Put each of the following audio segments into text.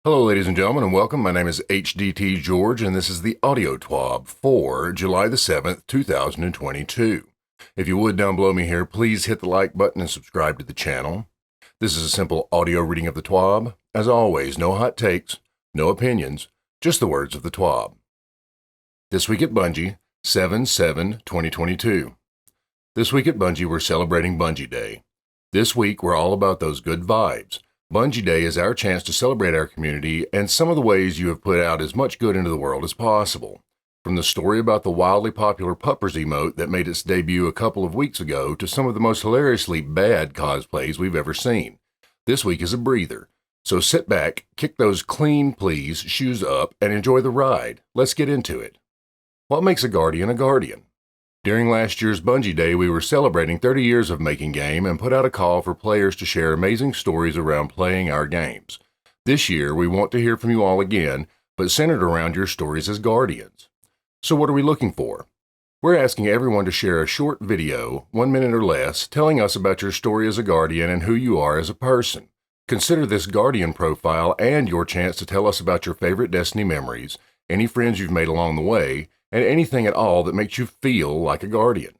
Hello, ladies and gentlemen, and welcome. My name is HDTGeorge, and this is the audio TWAB for July the 7th, 2022. If you would, down below me here, please hit the like button and subscribe to the channel. This is a simple audio reading of the TWAB. As always, no hot takes, no opinions, just the words of the TWAB. This week at Bungie, 7/7/2022. This week at Bungie, we're celebrating Bungie Day. This week, we're all about those good vibes. Bungie Day is our chance to celebrate our community and some of the ways you have put out as much good into the world as possible. From the story about the wildly popular Puppers emote that made its debut a couple of weeks ago to some of the most hilariously bad cosplays we've ever seen. This week is a breather. So sit back, kick those clean, please, shoes up, and enjoy the ride. Let's get into it. What makes a Guardian a Guardian? During last year's Bungie Day, we were celebrating 30 years of making game and put out a call for players to share amazing stories around playing our games. This year, we want to hear from you all again, but centered around your stories as Guardians. So what are we looking for? We're asking everyone to share a short video, 1 minute or less, telling us about your story as a Guardian and who you are as a person. Consider this Guardian profile and your chance to tell us about your favorite Destiny memories, any friends you've made along the way, and anything at all that makes you feel like a Guardian.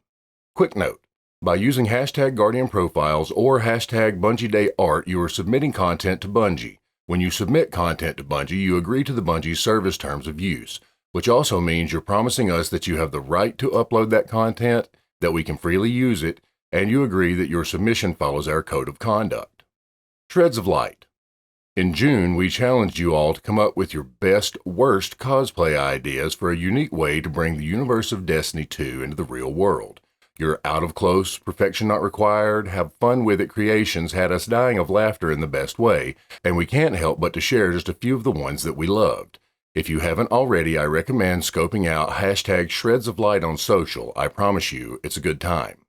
Quick note, by using hashtag Guardian Profiles or hashtag Bungie Day Art, you are submitting content to Bungie. When you submit content to Bungie, you agree to the Bungie service terms of use, which also means you're promising us that you have the right to upload that content, that we can freely use it, and you agree that your submission follows our code of conduct. Shreds of Light. In June, we challenged you all to come up with your best, worst cosplay ideas for a unique way to bring the universe of Destiny 2 into the real world. Your out-of-close, perfection not required, have fun with it creations had us dying of laughter in the best way, and we can't help but to share just a few of the ones that we loved. If you haven't already, I recommend scoping out hashtag Shreds of Light on social. I promise you, it's a good time.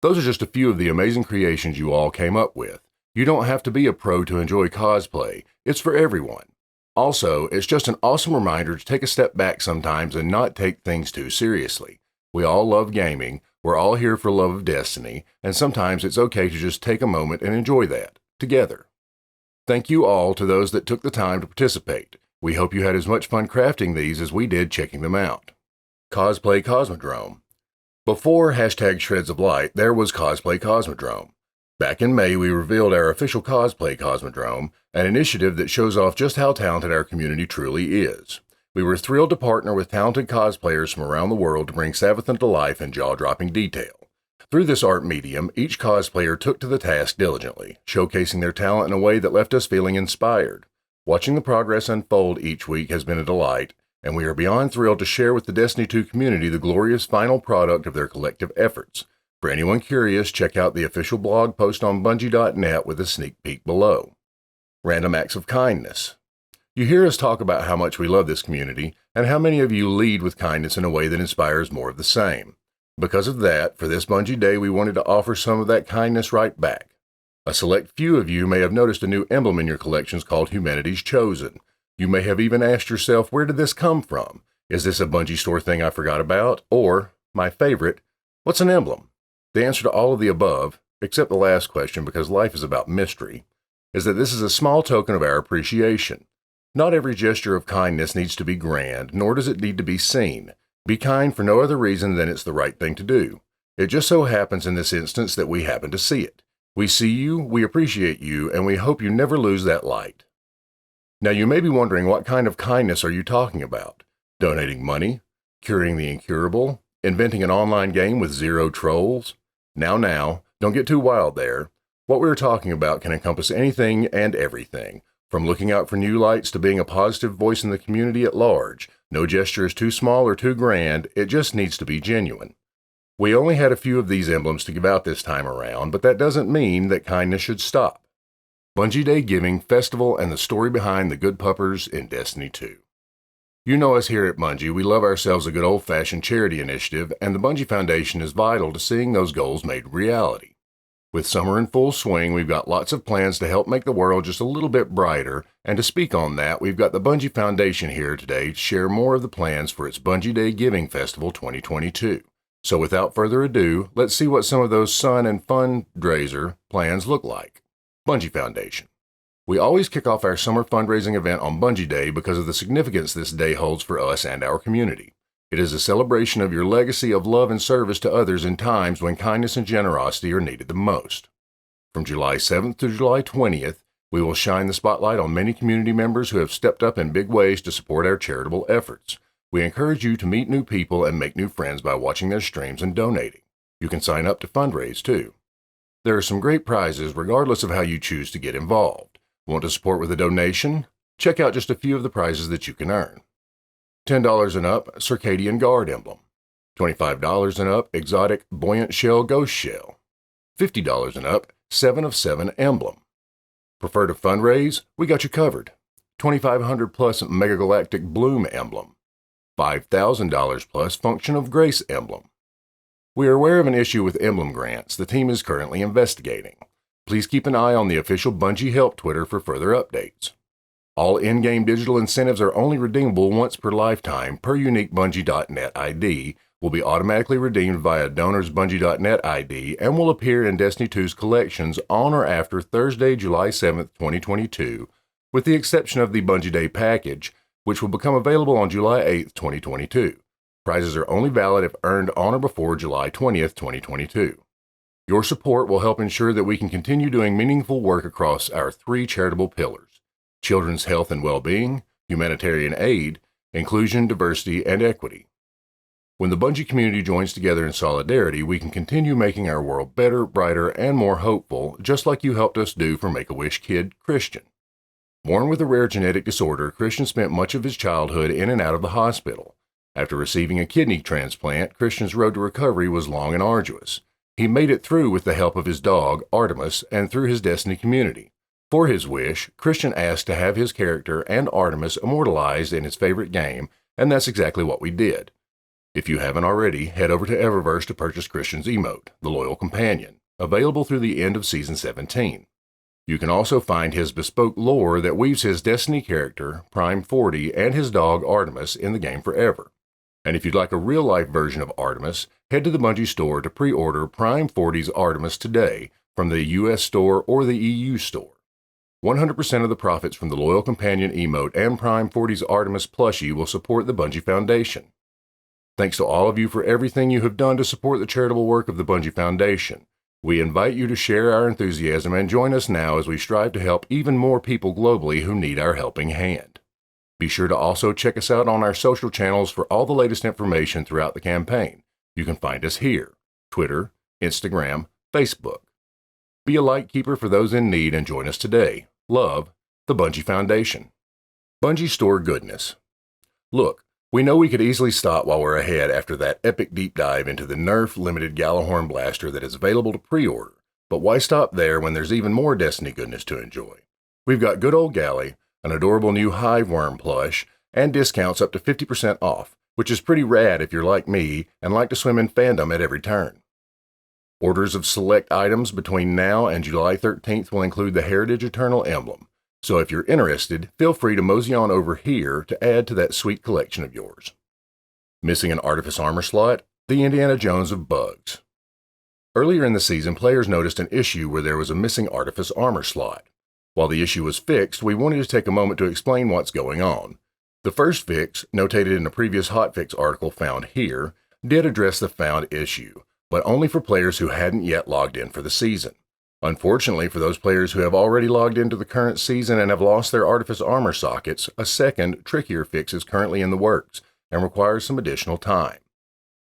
Those are just a few of the amazing creations you all came up with. You don't have to be a pro to enjoy cosplay. It's for everyone. Also, it's just an awesome reminder to take a step back sometimes and not take things too seriously. We all love gaming, we're all here for love of Destiny, and sometimes it's okay to just take a moment and enjoy that, together. Thank you all to those that took the time to participate. We hope you had as much fun crafting these as we did checking them out. Cosplay Cosmodrome. Before hashtag Shreds of Light, there was Cosplay Cosmodrome. Back in May, we revealed our official Cosplay Cosmodrome, an initiative that shows off just how talented our community truly is. We were thrilled to partner with talented cosplayers from around the world to bring Savathun to life in jaw-dropping detail. Through this art medium, each cosplayer took to the task diligently, showcasing their talent in a way that left us feeling inspired. Watching the progress unfold each week has been a delight, and we are beyond thrilled to share with the Destiny 2 community the glorious final product of their collective efforts. For anyone curious, check out the official blog post on Bungie.net with a sneak peek below. Random Acts of Kindness. You hear us talk about how much we love this community, and how many of you lead with kindness in a way that inspires more of the same. Because of that, for this Bungie Day, we wanted to offer some of that kindness right back. A select few of you may have noticed a new emblem in your collections called Humanity's Chosen. You may have even asked yourself, where did this come from? Is this a Bungie store thing I forgot about? Or, my favorite, what's an emblem? The answer to all of the above, except the last question because life is about mystery, is that this is a small token of our appreciation. Not every gesture of kindness needs to be grand, nor does it need to be seen. Be kind for no other reason than it's the right thing to do. It just so happens in this instance that we happen to see it. We see you, we appreciate you, and we hope you never lose that light. Now you may be wondering, what kind of kindness are you talking about? Donating money? Curing the incurable? Inventing an online game with 0 trolls? Now, don't get too wild there. What we're talking about can encompass anything and everything, from looking out for new lights to being a positive voice in the community at large. No gesture is too small or too grand, it just needs to be genuine. We only had a few of these emblems to give out this time around, but that doesn't mean that kindness should stop. Bungie Day Giving Festival and the story behind the good puppers in Destiny 2. You know us here at Bungie, we love ourselves a good old-fashioned charity initiative, and the Bungie Foundation is vital to seeing those goals made reality. With summer in full swing, we've got lots of plans to help make the world just a little bit brighter, and to speak on that, we've got the Bungie Foundation here today to share more of the plans for its Bungie Day Giving Festival 2022. So without further ado, let's see what some of those sun and fundraiser plans look like. Bungie Foundation. We always kick off our summer fundraising event on Bungee Day because of the significance this day holds for us and our community. It is a celebration of your legacy of love and service to others in times when kindness and generosity are needed the most. From July 7th to July 20th, we will shine the spotlight on many community members who have stepped up in big ways to support our charitable efforts. We encourage you to meet new people and make new friends by watching their streams and donating. You can sign up to fundraise too. There are some great prizes regardless of how you choose to get involved. Want to support with a donation? Check out just a few of the prizes that you can earn. $10 and up, Circadian Guard Emblem. $25 and up, Exotic Buoyant Shell Ghost Shell. $50 and up, 7 of 7 Emblem. Prefer to fundraise? We got you covered. $2,500 plus Mega Galactic Bloom Emblem. $5,000 plus Function of Grace Emblem. We are aware of an issue with emblem grants the team is currently investigating. Please keep an eye on the official Bungie Help Twitter for further updates. All in-game digital incentives are only redeemable once per lifetime per unique Bungie.net ID, will be automatically redeemed via Donor's Bungie.net ID, and will appear in Destiny 2's collections on or after Thursday, July 7th, 2022, with the exception of the Bungie Day package, which will become available on July 8th, 2022. Prizes are only valid if earned on or before July 20th, 2022. Your support will help ensure that we can continue doing meaningful work across our 3 charitable pillars: children's health and well-being, humanitarian aid, inclusion, diversity, and equity. When the Bungie community joins together in solidarity, we can continue making our world better, brighter, and more hopeful, just like you helped us do for Make-A-Wish kid Christian. Born with a rare genetic disorder, Christian spent much of his childhood in and out of the hospital. After receiving a kidney transplant, Christian's road to recovery was long and arduous. He made it through with the help of his dog, Artemis, and through his Destiny community. For his wish, Christian asked to have his character and Artemis immortalized in his favorite game, and that's exactly what we did. If you haven't already, head over to Eververse to purchase Christian's emote, the Loyal Companion, available through the end of Season 17. You can also find his bespoke lore that weaves his Destiny character, Prime 40, and his dog, Artemis, in the game forever. And if you'd like a real-life version of Artemis, head to the Bungie store to pre-order Prime 40's Artemis today from the US store or the EU store. 100% of the profits from the Loyal Companion emote and Prime 40's Artemis plushie will support the Bungie Foundation. Thanks to all of you for everything you have done to support the charitable work of the Bungie Foundation. We invite you to share our enthusiasm and join us now as we strive to help even more people globally who need our helping hand. Be sure to also check us out on our social channels for all the latest information throughout the campaign. You can find us here: Twitter, Instagram, Facebook. Be a light keeper for those in need and join us today. Love, the Bungie Foundation. Bungie Store Goodness. Look, we know we could easily stop while we're ahead after that epic deep dive into the Nerf limited Gjallarhorn blaster that is available to pre-order, but why stop there when there's even more Destiny goodness to enjoy? We've got good old Gally, an adorable new Hive Worm plush, and discounts up to 50% off, which is pretty rad if you're like me and like to swim in fandom at every turn. Orders of select items between now and July 13th will include the Heritage Eternal Emblem, so if you're interested, feel free to mosey on over here to add to that sweet collection of yours. Missing an Artifice armor slot? The Indiana Jones of bugs. Earlier in the season, players noticed an issue where there was a missing Artifice armor slot. While the issue was fixed, we wanted to take a moment to explain what's going on. The first fix, notated in a previous hotfix article found here, did address the found issue, but only for players who hadn't yet logged in for the season. Unfortunately, for those players who have already logged into the current season and have lost their Artifice armor sockets, a second, trickier fix is currently in the works and requires some additional time.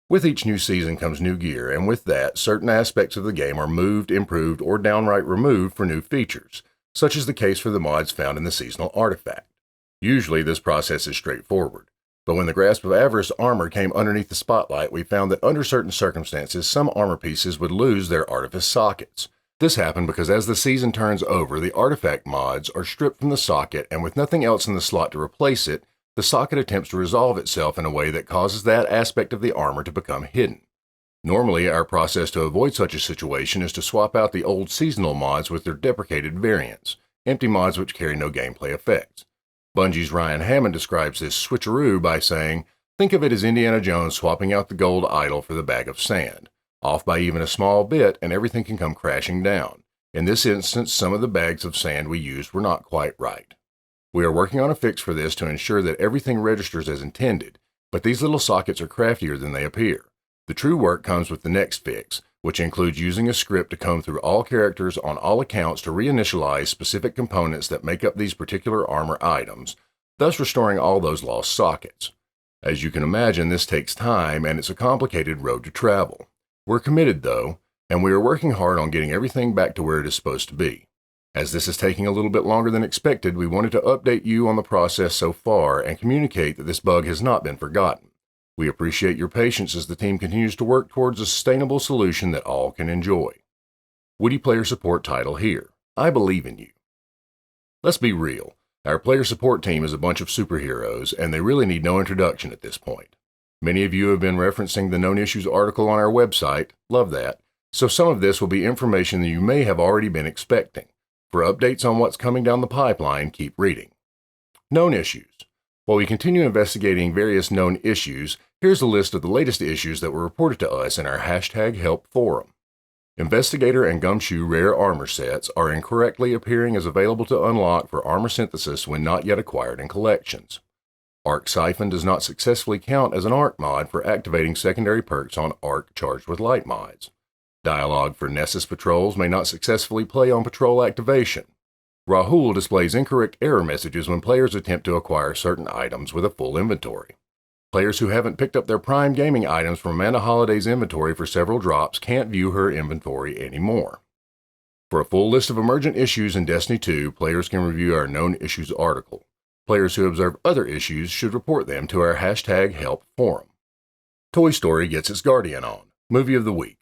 With each new season comes new gear, and with that, certain aspects of the game are moved, improved, or downright removed for new features, such as the case for the mods found in the seasonal artifact. Usually, this process is straightforward, but when the Grasp of Avarice armor came underneath the spotlight, we found that under certain circumstances, some armor pieces would lose their Artifice sockets. This happened because as the season turns over, the artifact mods are stripped from the socket, and with nothing else in the slot to replace it, the socket attempts to resolve itself in a way that causes that aspect of the armor to become hidden. Normally, our process to avoid such a situation is to swap out the old seasonal mods with their deprecated variants, empty mods which carry no gameplay effects. Bungie's Ryan Hammond describes this switcheroo by saying, "Think of it as Indiana Jones swapping out the gold idol for the bag of sand. Off by even a small bit and everything can come crashing down. In this instance, some of the bags of sand we used were not quite right. We are working on a fix for this to ensure that everything registers as intended, but these little sockets are craftier than they appear. The true work comes with the next fix, which includes using a script to comb through all characters on all accounts to reinitialize specific components that make up these particular armor items, thus restoring all those lost sockets. As you can imagine, this takes time and it's a complicated road to travel. We're committed though, and we are working hard on getting everything back to where it is supposed to be. As this is taking a little bit longer than expected, we wanted to update you on the process so far and communicate that this bug has not been forgotten. We appreciate your patience as the team continues to work towards a sustainable solution that all can enjoy. Woody Player Support title here. I believe in you. Let's be real. Our player support team is a bunch of superheroes, and they really need no introduction at this point. Many of you have been referencing the Known Issues article on our website. Love that. So some of this will be information that you may have already been expecting. For updates on what's coming down the pipeline, keep reading. Known issues. While we continue investigating various known issues, here's a list of the latest issues that were reported to us in our #help forum. Investigator and Gumshoe rare armor sets are incorrectly appearing as available to unlock for armor synthesis when not yet acquired in collections. Arc Siphon does not successfully count as an Arc mod for activating secondary perks on Arc charged with light mods. Dialogue for Nessus patrols may not successfully play on patrol activation. Rahul displays incorrect error messages when players attempt to acquire certain items with a full inventory. Players who haven't picked up their Prime Gaming items from Amanda Holliday's inventory for several drops can't view her inventory anymore. For a full list of emergent issues in Destiny 2, players can review our Known Issues article. Players who observe other issues should report them to our #help forum. Toy Story gets its Guardian on. Movie of the Week.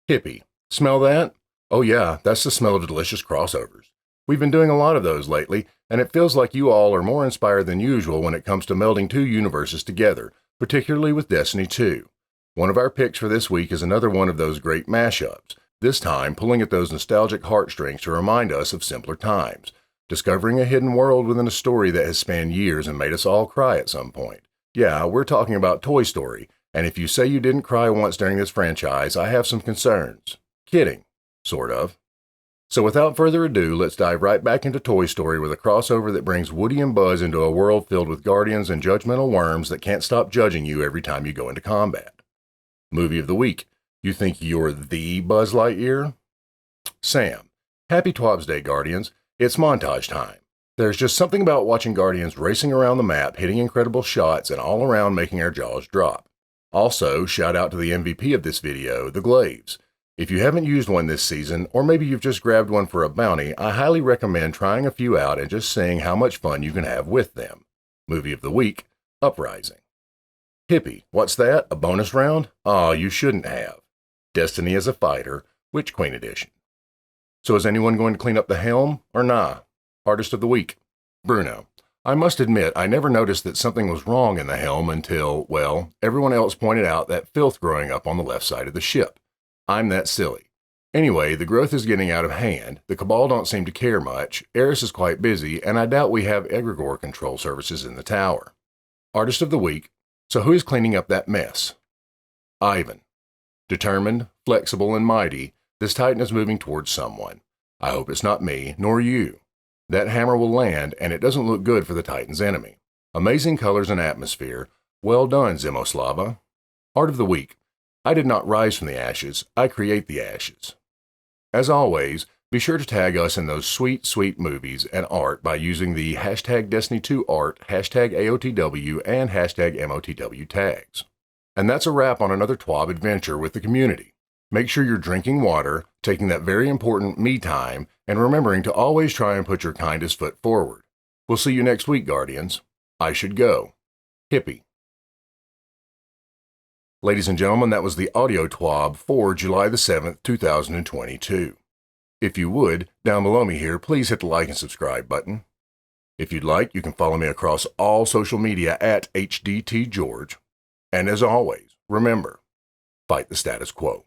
Hippie. Smell that? Oh yeah, that's the smell of delicious crossovers. We've been doing a lot of those lately, and it feels like you all are more inspired than usual when it comes to melding two universes together, particularly with Destiny 2. One of our picks for this week is another one of those great mashups, this time pulling at those nostalgic heartstrings to remind us of simpler times, discovering a hidden world within a story that has spanned years and made us all cry at some point. Yeah, we're talking about Toy Story, and if you say you didn't cry once during this franchise, I have some concerns. Kidding. Sort of. So without further ado, let's dive right back into Toy Story with a crossover that brings Woody and Buzz into a world filled with guardians and judgmental worms that can't stop judging you every time you go into combat. Movie of the Week. You think you're the Buzz Lightyear? Sam. Happy TWAB's Day, Guardians. It's montage time. There's just something about watching Guardians racing around the map, hitting incredible shots, and all around making our jaws drop. Also, shout out to the MVP of this video, the Glaives. If you haven't used one this season, or maybe you've just grabbed one for a bounty, I highly recommend trying a few out and just seeing how much fun you can have with them. Movie of the Week, Uprising. Hippie, what's that? A bonus round? Aw, you shouldn't have. Destiny as a Fighter, Witch Queen Edition. So is anyone going to clean up the helm, or nah? Artist of the Week, Bruno. I must admit, I never noticed that something was wrong in the helm until, well, everyone else pointed out that filth growing up on the left side of the ship. I'm that silly. Anyway, the growth is getting out of hand, the Cabal don't seem to care much, Eris is quite busy, and I doubt we have egregore control services in the tower. Artist of the Week, so who is cleaning up that mess? Ivan. Determined, flexible, and mighty, this Titan is moving towards someone. I hope it's not me, nor you. That hammer will land, and it doesn't look good for the Titan's enemy. Amazing colors and atmosphere. Well done, Zimoslava. Art of the Week. I did not rise from the ashes, I create the ashes. As always, be sure to tag us in those sweet, sweet movies and art by using the #Destiny2Art, #AOTW, and #MOTW tags. And that's a wrap on another TWAB adventure with the community. Make sure you're drinking water, taking that very important me time, and remembering to always try and put your kindest foot forward. We'll see you next week, Guardians. I should go. Hippie. Ladies and gentlemen, that was the audio TWAB for July the 7th, 2022. If you would, down below me here, please hit the like and subscribe button. If you'd like, you can follow me across all social media at HDTGeorge. And as always, remember, fight the status quo.